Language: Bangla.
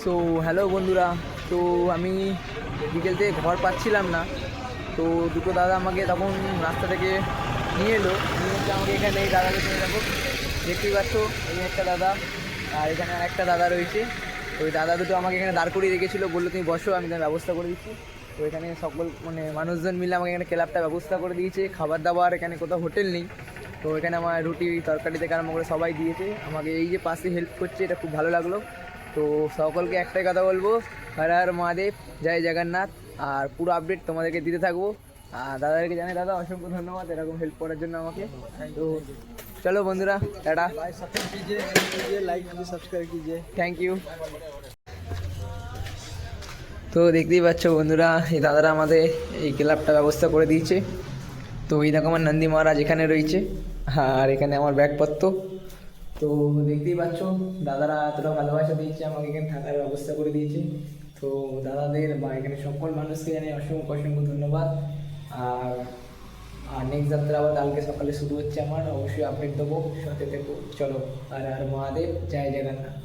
সো হ্যালো বন্ধুরা। তো আমি বিকেল থেকে ঘর পাচ্ছিলাম না, তো দুটো দাদা আমাকে তখন রাস্তা থেকে নিয়ে এলো, নিয়ে এসে আমাকে এখানে এই দাদাকে চিনে রাখো, দেখতেই পাচ্ছ এই একটা দাদা আর এখানে আর একটা দাদা রয়েছে। তো ওই দাদা দুটো আমাকে এখানে দাঁড় করিয়ে রেখেছিলো, বললো তুমি বসো, আমি তার ব্যবস্থা করে দিচ্ছি। তো এখানে সকল মানুষজন মিলে আমাকে এখানে ক্লাবটা ব্যবস্থা করে দিয়েছে, খাবার দাবার এখানে কোথাও হোটেল নেই। তো এখানে আমার রুটি তরকারি থেকে আরম্ভ করে সবাই দিয়েছে আমাকে, এই যে পাশে হেল্প করছে, এটা খুব ভালো লাগলো। তো সকলকে একটাই কথা বলবো, হর হর মহাদেব, জয় জগন্নাথ। আর পুরো আপডেট তোমাদেরকে দিতে থাকবো। আর দাদাদেরকে জানাই দাদা অসংখ্য ধন্যবাদ এরকম হেল্প করার জন্য আমাকে। তো চলো বন্ধুরা, টাটা, लाइक कीजिए सब्सक्राइब कीजिए। Thank you. তো দেখতেই পাচ্ছ বন্ধুরা, এই দাদারা আমাদের এই ক্লাবটা ব্যবস্থা করে দিয়েছে। তো এই দেখো আমার নন্দী মহারাজ এখানে রয়েছে, আর এখানে আমার ব্যাগপত্র। তো দেখতেই পাচ্ছ দাদারা এতটা ভালোবাসা দিয়েছে আমাকে, এখানে থাকার ব্যবস্থা করে দিয়েছে। তো দাদাদের বা এখানে সকল মানুষকে জানাই অসংখ্য অসংখ্য ধন্যবাদ। আর আর নেক্সট যাত্রা আবার কালকে সকালে শুরু হচ্ছে আমার, অবশ্যই আপডেট দেবো, সাথে থেকো। চলো, আর আর মহাদেব, জয় জগন্নাথ।